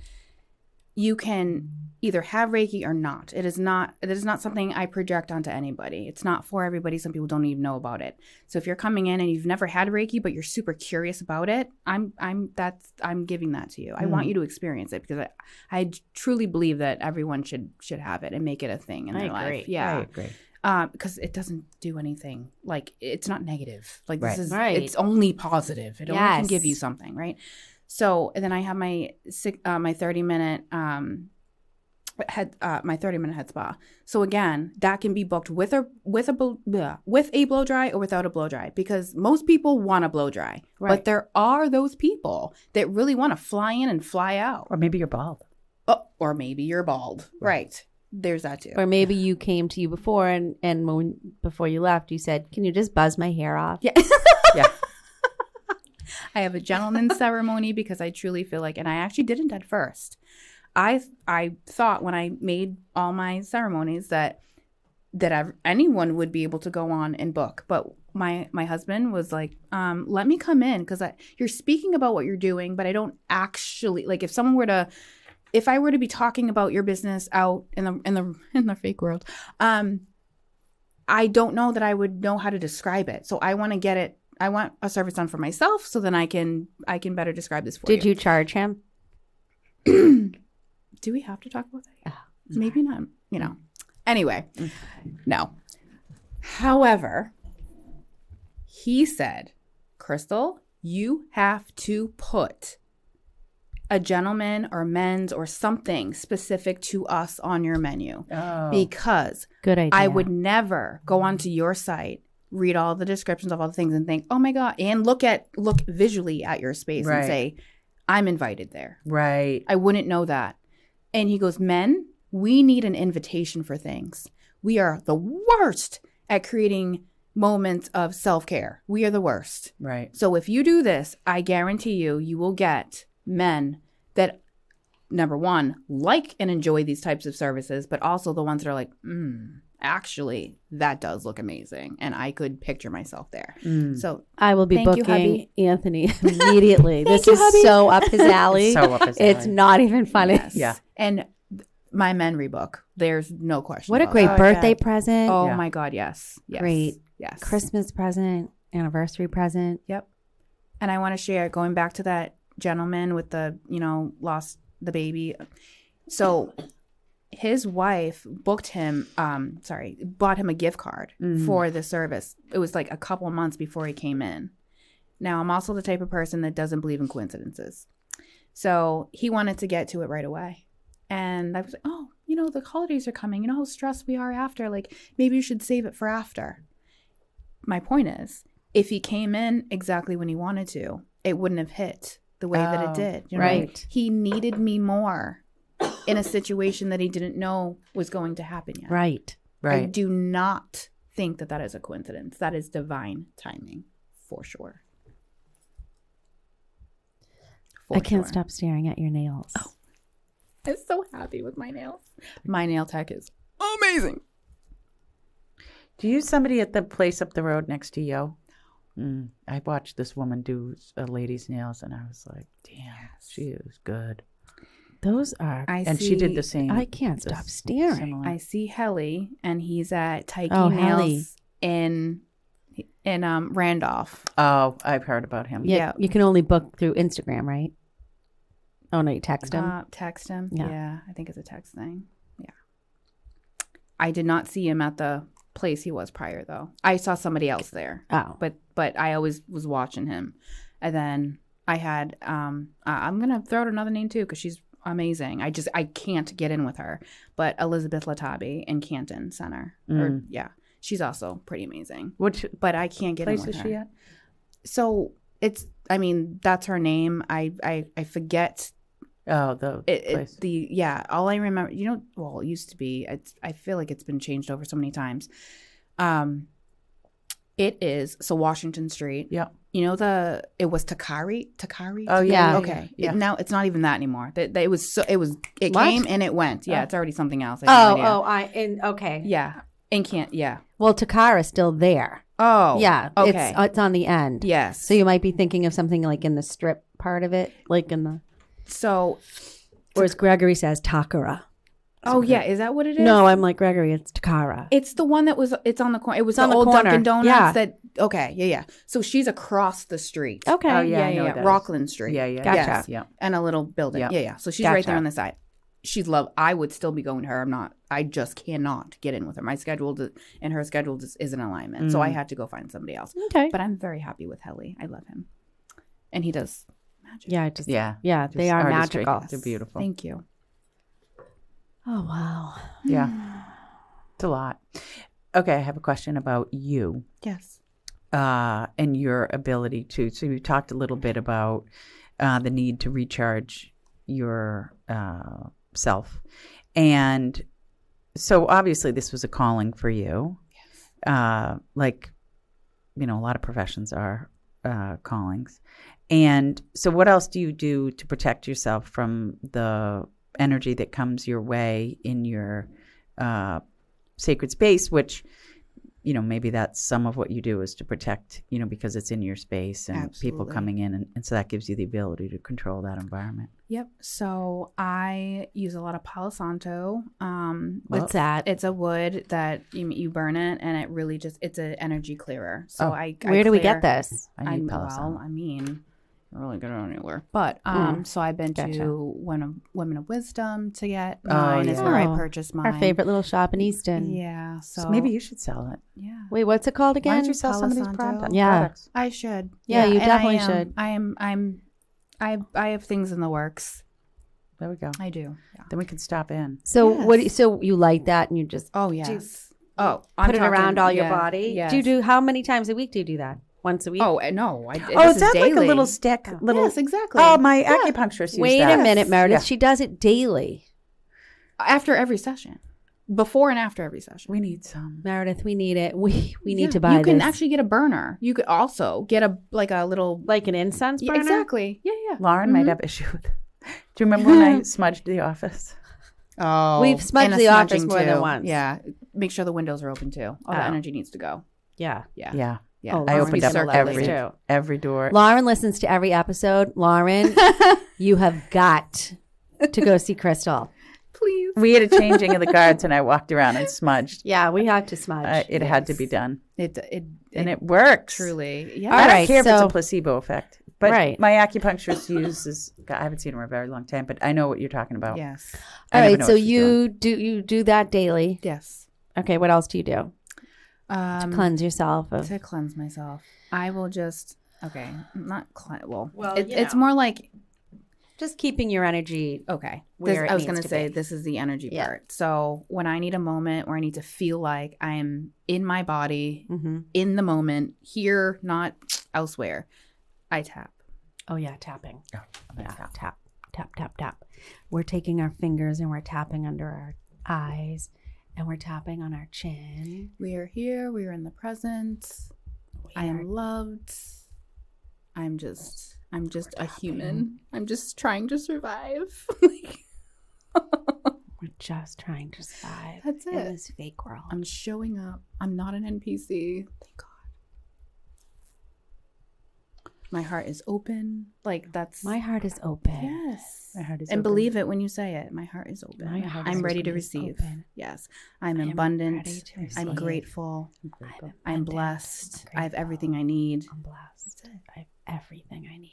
you can either have Reiki or not. It is not something I project onto anybody. It's not for everybody. Some people don't even know about it. So if you're coming in and you've never had Reiki, but you're super curious about it, I'm giving that to you. I want you to experience it because I truly believe that everyone should have it and make it a thing in their life. Yeah. I agree. Because it doesn't do anything. Like, it's not negative. Like, Right. this is, Right. it's only positive. It only can give you something, right? So, and then I have my 30-minute my 30-minute head spa. So again, that can be booked with a blow dry or without a blow dry, because most people want a blow dry, Right. but there are those people that really want to fly in and fly out. Or maybe you're bald. Oh, or maybe you're bald, right? There's that too. Or maybe you came to you before and before you left, you said, "Can you just buzz my hair off?" Yeah. Yeah. I have a gentleman's ceremony because I truly feel like, and I actually didn't at first. I thought when I made all my ceremonies that anyone would be able to go on and book. But my husband was like, let me come in, because you're speaking about what you're doing, but I don't actually, like, if I were to be talking about your business out in the fake world, I don't know that I would know how to describe it. So I want to get it. I want a service done for myself, so then I can better describe this for you. Did you charge him? Do we have to talk about that? Maybe not. Anyway, no. However, he said, Crystal, you have to put a gentleman or men's or something specific to us on your menu. Oh. Because Good idea. I would never go onto your site, read all the descriptions of all the things and think, oh my God, and look visually at your space Right. and say, I'm invited there. Right. I wouldn't know that. And he goes, men, we need an invitation for things. We are the worst at creating moments of self-care. We are the worst. Right. So if you do this, I guarantee you will get men that, number one, like and enjoy these types of services, but also the ones that are like, actually, that does look amazing. And I could picture myself there. So I will be Thank you, booking hubby. Anthony immediately. This you, is hubby. so up his alley. So up his It's alley. not even funny. yes. Yeah. And my men rebook. There's no question. What a about great Oh, birthday yeah. present. Oh Yeah. my God, yes. Great. Yes. Christmas present, anniversary present. Yep. And I want to share, going back to that gentleman with the, lost the baby. So his wife bought him a gift card for the service. It was like a couple of months before he came in. Now, I'm also the type of person that doesn't believe in coincidences. So he wanted to get to it right away. And I was like, oh, the holidays are coming. You know how stressed we are after? Like, maybe you should save it for after. My point is, if he came in exactly when he wanted to, it wouldn't have hit the way that it did. You know? right. He needed me more in a situation that he didn't know was going to happen yet. Right. I Right. do not think that is a coincidence. That is divine timing, for sure. I can't stop staring at your nails. Oh. I'm so happy with my nails. My nail tech is amazing. Do you use somebody at the place up the road next to you? I watched this woman do a lady's nails, and I was like, damn, she is good. Those are. She did the same. I can't stop staring. similar. I see Helly, and he's at Taiki Oh, Nails Helly. in in Randolph. Oh, I've heard about him. Yeah, Yeah. you can only book through Instagram, right? Oh no, you text him. Text him. Yeah. Yeah, I think it's a text thing. Yeah. I did not see him at the place he was prior, though. I saw somebody else there, Oh, but I always was watching him. And then I had I'm gonna throw out another name too because she's amazing. I can't get in with her, but Elizabeth Latabi in Canton Center. Or yeah, she's also pretty amazing. Which But I can't get in place with is her. she at? So it's, I mean, that's her name. I forget Oh, the place. all I remember, well, it used to be, I feel like it's been changed over so many times. It is, so Washington Street. Yeah. It was Takari. Oh, yeah. Okay. Yeah. Now it's not even that anymore. It What? came and it went. Yeah. Oh. It's already something else. I have no idea. okay. Yeah. And can't, yeah. Well, Takara's still there. Oh. Yeah, Okay. it's on the end. Yes. So you might be thinking of something like in the strip part of it, like in the. So, Or as Gregory says, Takara. oh yeah, is that what it is? No, I'm like Gregory. It's Takara. It's the one it's on the corner. It was on the the old corner. Dunkin' Donuts Yeah. that, okay, yeah. So she's across the street. Okay. Oh, yeah, I know what that is. Rockland Street. Yeah, yeah. Gotcha. Yes, yeah. And a little building. Yeah. Yeah. So she's right Gotcha. there on the side. She's I would still be going to her. I just cannot get in with her. My schedule and her schedule just is in alignment. So I had to go find somebody else. Okay. But I'm very happy with Helly. I love him. And he does magic. Yeah, Yeah. they are artistry. magical. They're beautiful. Thank you. Oh wow. Yeah. It's a lot. Okay, I have a question about you. Yes. And your ability to. So you talked a little bit about the need to recharge your self, and so obviously this was a calling for you. Yes. Like, a lot of professions are callings, and so what else do you do to protect yourself from the energy that comes your way in your sacred space, which maybe that's some of what you do is to protect, because it's in your space and people Absolutely. coming in. And so that gives you the ability to control that environment. Yep. So I use a lot of Palo Santo. What's that? It's a wood that you burn it, and it really it's an energy clearer. So Where do we get this? I need Palo Santo. Well, I mean, you really get it anywhere. But so I've been Gotcha. to Women of Wisdom to get mine. Is where I Oh, purchased mine. Our favorite little shop in Easton. Yeah. So maybe you should sell it. Yeah. Wait, what's it called Why again? don't you sell some of these Palo Santo. products? Yeah. I should. Yeah, you and definitely I am. should. I have things in the works. There we go. I do. Yeah. Then we can stop in. So Yes. so you light that and you just Oh yes. I'm put it around talking- all your yeah, body? Yes. Do you do how many times a week do you do that? Once a week? Oh no! Oh, this is that daily. like a little stick? Little. Yes, exactly. Oh, my acupuncturist used Wait that. a minute, Meredith. Yeah. She does it daily. After every session, before and after every session. We need some. Meredith, we need it. We need Yeah, to buy You can this. actually get a burner. You could also get a little. Like an incense Yeah, burner? exactly. Yeah, yeah. Lauren might have issue with. Do you remember when I smudged the office? Oh, We've smudged and a the office smudging more than too. once. Yeah, make sure the windows are open too. All the Oh. energy needs to go. Yeah. Yeah, Yeah. yeah. Oh, I Lauren opened up circulates every too. every door. Lauren listens to every episode. Lauren, you have got to go see Crystal. Please. We had a changing of the guards, and I walked around and smudged. Yeah, we have to smudge. It had to be done, It and it works. truly. Yeah. All I don't right, care if it's so- a placebo effect. But Right. my acupuncturist uses. God, I haven't seen her in a very long time, but I know what you're talking about. Yes. I All never right, know so what she's doing. you do that daily. Yes. Okay, what else do you do? Cleanse yourself of To cleanse myself, I will just not cleanse. Well, Well, it's more like just keeping your energy. okay. Where it I was needs going to to say be. this is the energy Yeah. part. So when I need a moment where I need to feel like I am in my body, Mm-hmm. in the moment, here, not elsewhere, I tap. Oh yeah, tapping. Yeah. Yeah, tap, tap, tap, tap. We're taking our fingers and we're tapping under our eyes, and we're tapping on our chin. We are here. We are in the present. I am loved. I'm just a human. I'm just trying to survive. We're just trying to survive. That's in it. this fake world. I'm showing up. I'm not an NPC. Thank God. My heart is open. Like that's My heart is open. yes. My heart is And open. believe it when you say it. My heart is open. My heart I'm is ready to open. receive. Open. Yes. I'm I am abundant. ready to I'm receive. grateful. Grateful. I'm abundant. blessed. I'm I have grateful. everything I need. I'm blessed. I have everything I need.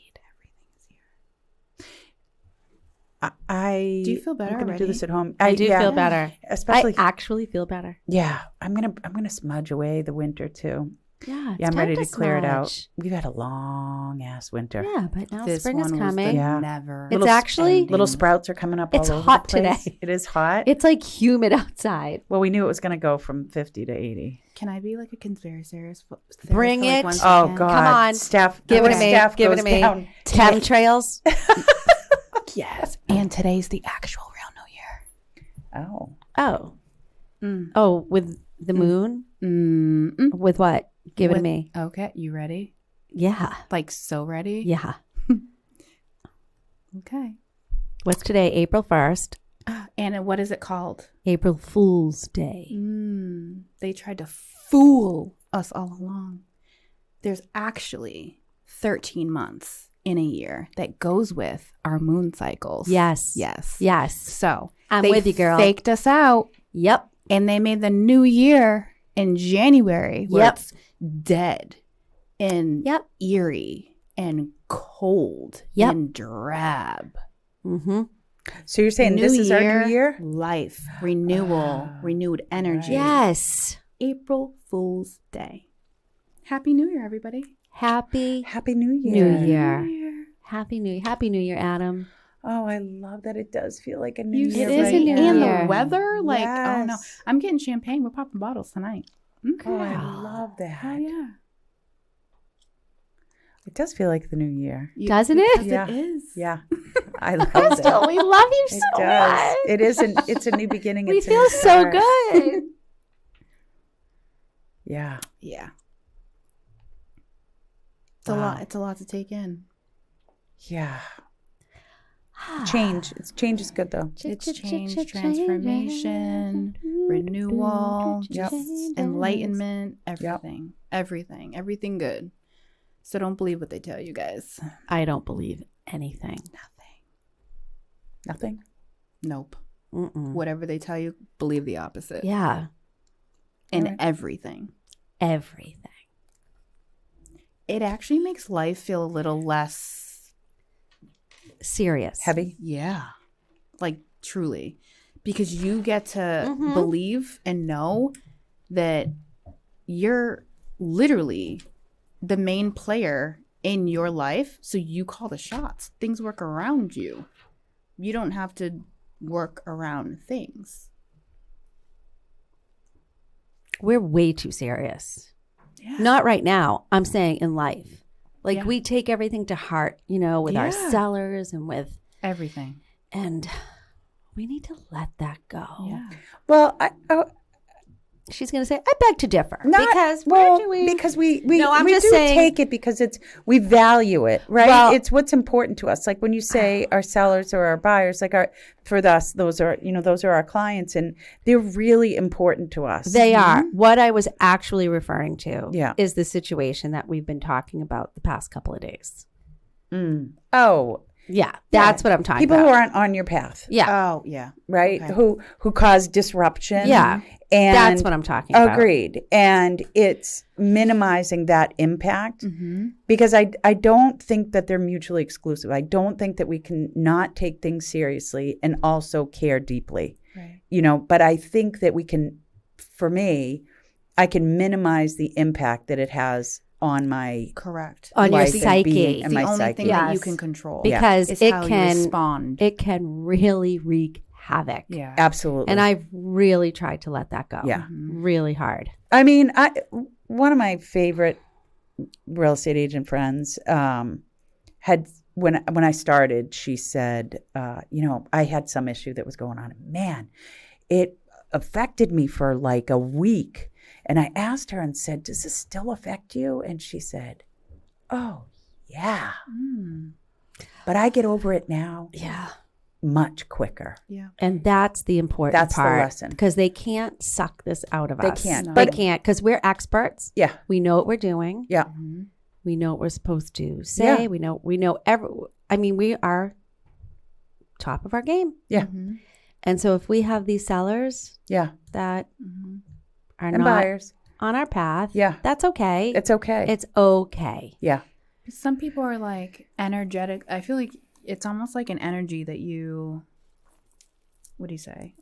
I Do you feel better I'm gonna do already? this at home. I do yeah, feel better. especially. I actually feel better. Yeah, I'm gonna smudge away the winter too. Yeah, Yeah, I'm ready to clear it out. smudge. We've had a long ass winter. Yeah, but now This spring is one was the coming. Yeah. never. It's actually- Little sprouts are coming up It's all over hot the place. today. It is hot. It's like humid outside. Well, we knew it was going to go from 50 to 80. Can I be like a conspiracy theorist? Bring for, like, it. 1 Oh, second? God. Come on. Steph, Give it when to me. Steph Give it goes to me. down- Chemtrails. Yes. And today's the actual real New Year. Oh. Oh. Mm. Oh, with the moon? Mm-mm. With what? Give it to With- me. Okay, you ready? Yeah. Like so ready? Yeah. Okay. What's today? April 1st. And what is it called? April Fool's Day. They tried to fool us all along. There's actually 13 months in a year that goes with our moon cycles. Yes. Yes. Yes. So I'm they with you, girl. faked us out Yep. and they made the new year in January where Yep. it's dead and Yep. eerie and cold Yep. and drab. Mm-hmm. So you're saying this is our new year? Life, renewal, renewed energy. Yes. April Fool's Day. Happy New Year, everybody. Happy Happy New Year. New Year. New Year. Happy New Year, Adam. Oh, I love that it does feel like a new You year. It is right a new now. and year. the weather, like, oh no. Yes. I'm getting champagne. We're popping bottles tonight. Okay. Oh, I Wow. love that. Oh, yeah. It does feel like the new year. Doesn't it? Because Yeah. it is. Yeah. I love Crystal, that. we love you It so does. much. It isn't. It's a new beginning. We It's a feel new so start. good. Yeah. Yeah. It's a Wow. lot. It's a lot to take in. Yeah. Change. Change is good though. It's change, transformation, renewal, Yep. enlightenment, everything. Everything. Everything good. So don't believe what they tell you guys. I don't believe anything. Nothing. Nope. Mm-mm. Whatever they tell you, believe the opposite. Yeah. And All right. everything. Everything. It actually makes life feel a little less, Serious. Heavy. yeah, like truly, because you get to Mhm. believe and know that you're literally the main player in your life. So you call the shots. Things work around you. You don't have to work around things. We're way too serious. Yeah. Not right now. I'm saying in life. Like Yeah. we take everything to heart, you know, with our Yeah. sellers and with, Everything. and we need to let that go. Yeah. Well, She's going to say, I beg to differ. not because well, where do we? because we No, I'm we just do saying- take it because we value it, right? Well- It's what's important to us. Like when you say our sellers or our buyers, like for us, those are our clients, and they're really important to us. They are. What I was actually referring to Yeah. is the situation that we've been talking about the past couple of days. Mm. Oh, Yeah, that's what I'm talking people about. who aren't on your path, Yeah, Oh, yeah. right? Okay. Who cause disruption. Yeah. and that's what I'm talking about. agreed. And it's minimizing that impact. Mm-hmm. Because I don't think that they're mutually exclusive. I don't think that we can not take things seriously and also care deeply, Right. but I think that we can, for me, I can minimize the impact that it has on my Correct. On your life and psyche. being It's and the my only psyche. thing that you Yes. can control. Because is it how you can respond. it can really wreak havoc. Yeah. Absolutely. And I've really tried to let that go. Yeah. Really hard. I mean, one of my favorite real estate agent friends had when I started, she said, I had some issue that was going on. Man, it affected me for like a week. And I asked her and said, does this still affect you? And she said, oh, yeah. Mm. But I get over it now Yeah. much quicker. Yeah. And that's the important That's the part. lesson. Because they can't suck this out of They us. can't. No. They But can't because we're experts. yeah, We know what we're doing. yeah. Mhm. We know what we're supposed to say. Yeah. We know we are top of our game. Yeah. Mhm. And so if we have these sellers Yeah. that Mhm. are And not buyers. on our path, Yeah. that's okay. It's okay. It's okay. Yeah. Some people are like energetic. I feel like it's almost like an energy that you, what do you say?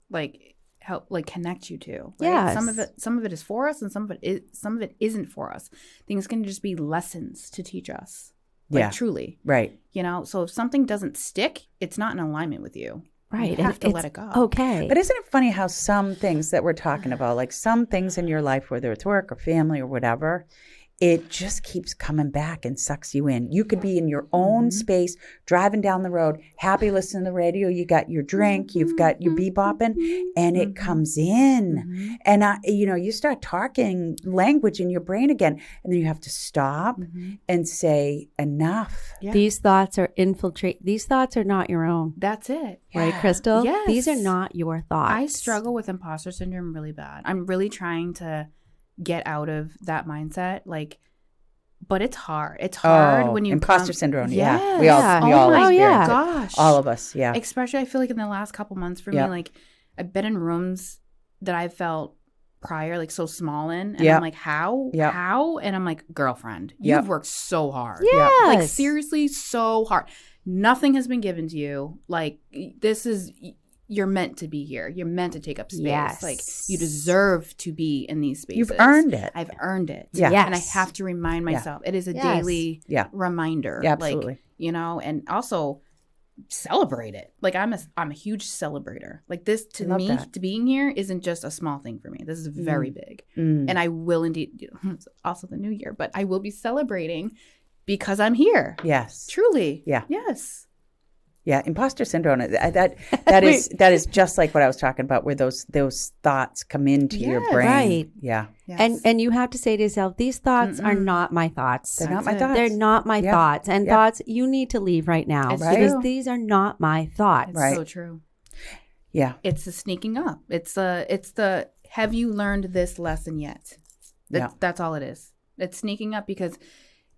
Like help, like connect you to. Right? Yes. Some of it is for us, and some of it isn't for us. Things can just be lessons to teach us. Like, Yeah. truly. Right. You know, so if something doesn't stick, it's not in alignment with you. Right. You have to It's let it go. Okay. But isn't it funny how some things that we're talking about, like some things in your life, whether it's work or family or whatever, it just keeps coming back and sucks you in. You could be in your own space, driving down the road, happy listening to the radio. You got your drink, you've got your bebopping, and it comes in. And, you start talking language in your brain again. And then you have to stop and say, enough. Yeah. These thoughts are These thoughts are not your own. That's it. Right, Yeah. Crystal? Yes. These are not your thoughts. I struggle with imposter syndrome really bad. I'm really trying to get out of that mindset. But it's hard. It's hard when you imposter syndrome. Yeah. We Yeah. all Oh my experience yeah. it. gosh. All of us. Yeah. Especially I feel like in the last couple months for Yeah. me, like I've been in rooms that I felt prior like so small in, and Yeah. I'm like, how? Yeah. How? And I'm like, girlfriend, Yeah. you've worked so hard. Yes. Like seriously, so hard. Nothing has been given to you. Like you're meant to be here. You're meant to take up space. Yes. Like you deserve to be in these spaces. You've earned it. I've earned it. Yeah. Yes. And I have to remind myself. It is a Yes. daily Yeah. reminder. Yeah, absolutely. Like, and also celebrate it. Like I'm a huge celebrator. Like this to I love me, that. to being here isn't just a small thing for me. This is very big. Mm. And I will indeed, it's also the new year, but I will be celebrating because I'm here. Yes. Truly. Yeah. Yes. Yeah, imposter syndrome. That is just like what I was talking about, where those thoughts come into your Yes. brain. Right. Yeah, Yes. And you have to say to yourself, these thoughts are not my thoughts. they're not That's my it. thoughts. They're not my Yeah. thoughts. And Yeah. thoughts you need to leave right now. It's Because true. these are not my thoughts. It's Right. so true. Yeah, It's the sneaking up. It's the have you learned this lesson yet? That's all it is. It's sneaking up because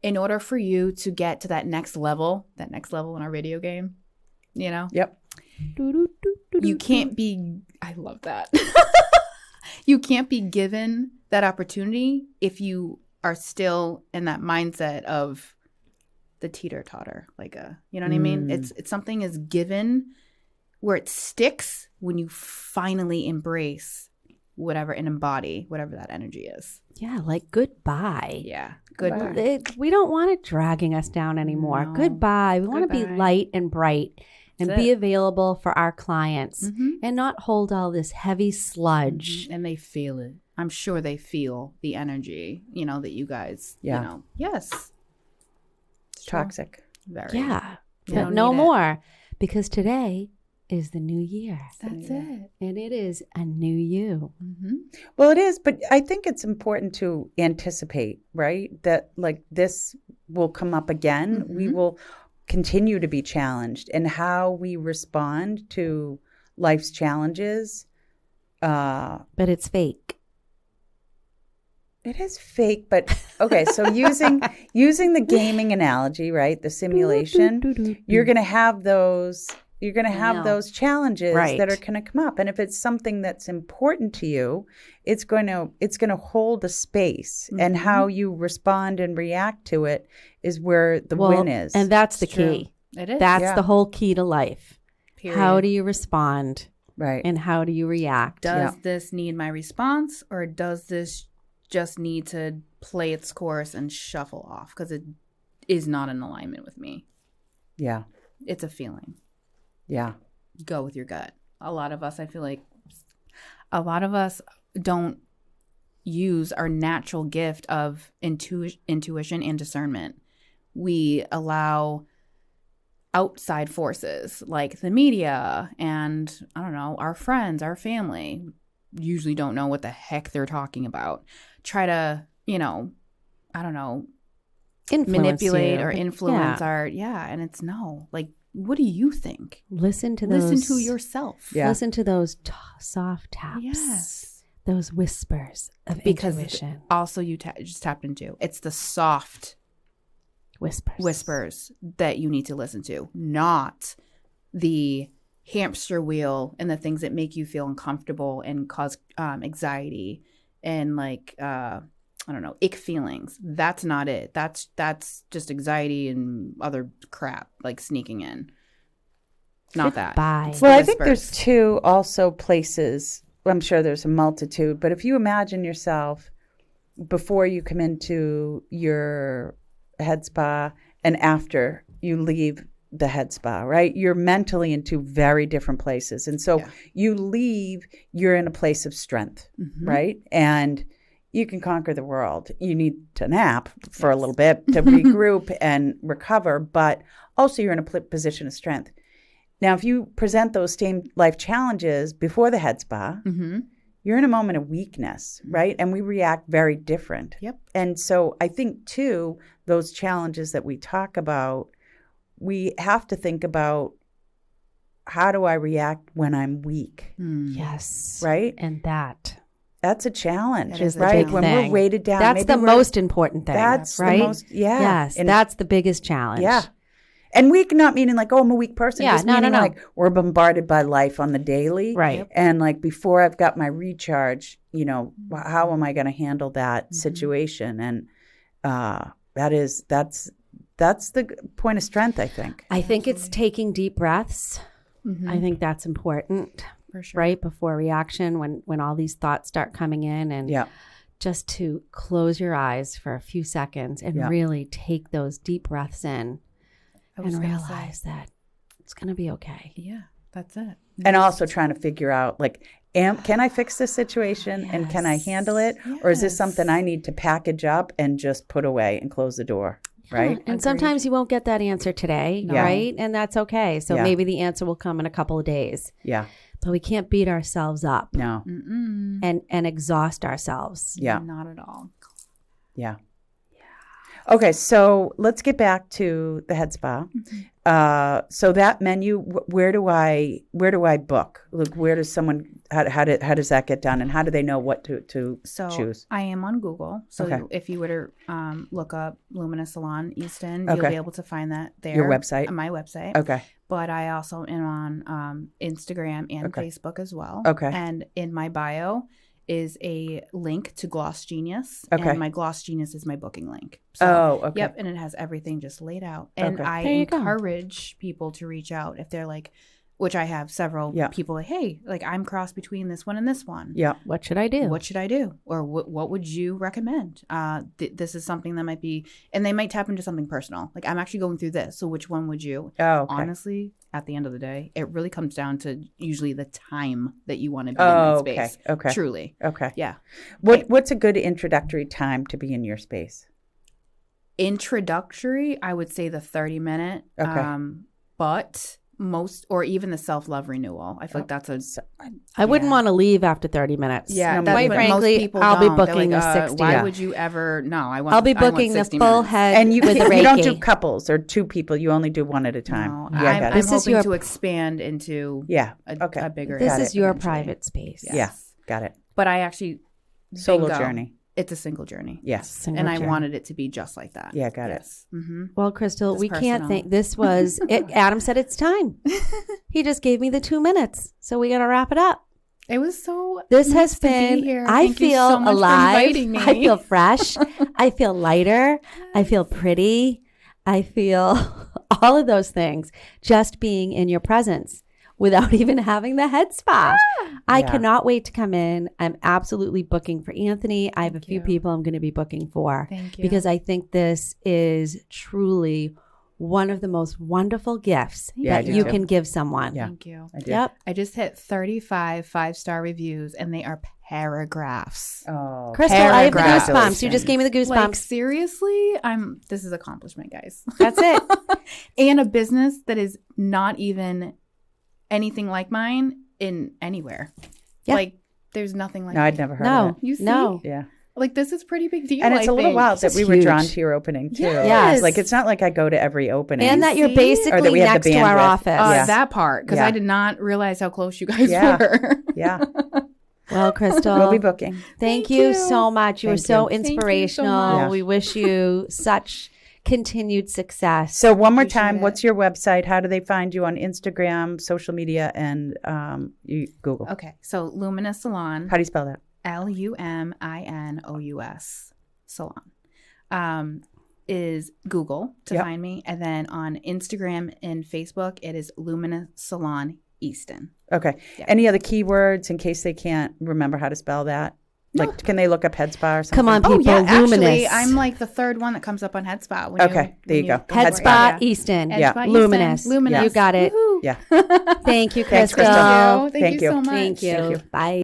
in order for you to get to that next level in our video game, Yep. you can't be, I love that. You can't be given that opportunity if you are still in that mindset of the teeter-totter, you know what I mean? It's something is given where it sticks when you finally embrace whatever and embody whatever that energy is. Yeah, like goodbye. Yeah. Goodbye. We don't want it dragging us down anymore. No. Goodbye. We want to be Goodbye. light and bright and That's be it. available for our clients and not hold all this heavy sludge. And they feel it. I'm sure they feel the energy, that you guys, Yeah. Yes. It's toxic. Very. Yeah. You But don't no need it. more, because today is the new year. That's it. And it is a new you. Mm-hmm. Well, it is, but I think it's important to anticipate, right? That this will come up again. We will continue to be challenged, and how we respond to life's challenges. But it's fake. It is fake, but okay. So using the gaming analogy, right? The simulation, you're going to have those. You're going to have know. those challenges Right. that are going to come up, and if it's something that's important to you, it's going to hold a space, and how you respond and react to it is where the win is. And that's the It's true. key. It is. That's Yeah. the whole key to life. Period. How do you respond right. and how do you react? Does this need my response, or does this just need to play its course and shuffle off because it is not in alignment with me? Yeah. It's a feeling. Yeah. Go with your gut. A lot of us, I feel like a lot of us don't use our natural gift of intuition and discernment. We allow outside forces like the media and, I don't know, our friends, our family, usually don't know what the heck they're talking about. Try to, I don't know, Influence manipulate you. or influence Yeah. and it's no. Like, what do you think? Listen to those. Listen to yourself. Yeah. Listen to those soft taps. Yes. those whispers of because intuition. also you just tapped into. It's the soft whispers that you need to listen to, not the hamster wheel and the things that make you feel uncomfortable and cause anxiety and like I don't know, ick feelings. That's not it. That's just anxiety and other crap like sneaking in. Not that. Bye. Well, I think there's two also places. I'm sure there's a multitude, but if you imagine yourself before you come into your head spa and after you leave the head spa, right? You're mentally in two very different places. And so you leave, you're in a place of strength, right? And you can conquer the world. You need to nap for a little bit to regroup and recover, but also you're in a position of strength. Now, if you present those same life challenges before the head spa, you're in a moment of weakness, right? And we react very different. Yep. And so I think, too, those challenges that we talk about, we have to think about, how do I react when I'm weak? Yes. Right? And that's a challenge, that is a right? challenge. When we're weighted down. That's the most important thing. That's right? the most, Yes, and that's the biggest challenge. yeah. And weak not meaning like, oh, I'm a weak person. Yeah, just no, meaning no. like we're bombarded by life on the daily. Right. And like before I've got my recharge, you know, how am I going to handle that situation? And that's the point of strength, I think. I think it's taking deep breaths. I think that's important. For sure. Right before reaction, when all these thoughts start coming in, and just to close your eyes for a few seconds and really take those deep breaths in and realize that it's going to be okay. Yeah, that's it. And also trying to figure out, like, can I fix this situation and can I handle it? Or is this something I need to package up and just put away and close the door? Right. And sometimes you won't get that answer today, right? And that's okay. So maybe the answer will come in a couple of days. Yeah. But we can't beat ourselves up No. and exhaust ourselves. Yeah. Not at all. Yeah. Okay, so let's get back to the head spa. So that menu, where do I book? Like, where does someone? How does that get done, and how do they know what to choose? I am on Google. So if you were to look up Luminous Salon Easton, you'll be able to find that there. Your website? On my website. Okay. But I also am on Instagram and Facebook as well. Okay. And in my bio is a link to Gloss Genius. Okay. And my Gloss Genius is my booking link. So, okay. Yep. And it has everything just laid out. And I encourage people to reach out if they're like, which I have several people like, hey, like I'm cross between this one and this one. Yeah. What should I do? What should I do? Or what would you recommend? This is something that might be, and they might tap into something personal. Like I'm actually going through this. So which one would you? Oh, okay. Honestly, at the end of the day, it really comes down to usually the time that you want to be in that space. Okay. Truly. Okay. Yeah. What's a good introductory time to be in your space? Introductory, I would say the 30-minute. Okay. But most, or even the self-love renewal. I feel like that's I wouldn't want to leave after 30 minutes. Yeah, that's quite what frankly, most people I'll be don't. They're booking like, a 60. Why would you ever? No, I'll be booking the 60 full minutes. head And you with the Reiki. don't do couples or two people. You only do one at a time. No, Yeah, I got I'm it. hoping to expand into a bigger. This Got is it. your eventually. private space. Yes. Yeah, got it. But I actually Solo bingo. journey. It's a single journey. Yes. Single And I journey. wanted it to be just like that. Yeah, got yes. Mm-hmm. Well, Crystal, It's we can't personal. think this was it. Adam said it's time. He just gave me the 2 minutes, so we got to wrap it up. It was so. This nice has to be been. here. I Thank you feel so much for alive. inviting me. I feel fresh. I feel lighter. I feel pretty. I feel all of those things just being in your presence without even having the head spa. I cannot wait to come in. I'm absolutely booking for Anthony. I have a few people I'm going to be booking for. Thank you. Because I think this is truly one of the most wonderful gifts Yeah, I that do you too. can give someone. Yeah. Thank you. I do. Yep. I just hit 35 5-star reviews, and they are paragraphs. Oh, Crystal, I have the paragraphs. goosebumps. You just gave me the goosebumps. Like seriously, this is accomplishment, guys. That's it. And a business that is not even anything like mine in anywhere. Yeah. Like there's nothing like No, I'd never heard No, of that. You see? no. Yeah. Like this is pretty big deal. And it's I a little think. wild that This we is were drawn huge. to your opening too. Yes. Like it's not like I go to every opening. And that you're See? Or that basically we have the next to our bandwidth. office. Yeah. That part, because Yeah. I did not realize how close you guys Yeah. were. Yeah. Well, Crystal, We'll be booking. thank you so much. You were Thank so you. Thank you so inspirational. much. We wish you such continued success. So one more Appreciate time, it. what's your website? How do they find you on Instagram, social media, and Google? Okay, so Luminous Salon, How do you spell that? Luminous Salon, is Google to Yep. find me. And then on Instagram and Facebook, it is Luminous Salon Easton. Okay. Yeah. Any other keywords in case they can't remember how to spell that? Like, can they look up Head Spa or something? Come on, people. Oh, yeah, Luminous. actually, I'm like the third one that comes up on HeadSpot. When Okay, there you go. go Head for it. Spa Yeah. Easton. Head Yeah. Spa Easton. Luminous. Luminous. You got it. Woohoo. Yeah. Thank you, Thanks, Crystal. Crystal. Thank you so much. Thank you. Thank you. Bye.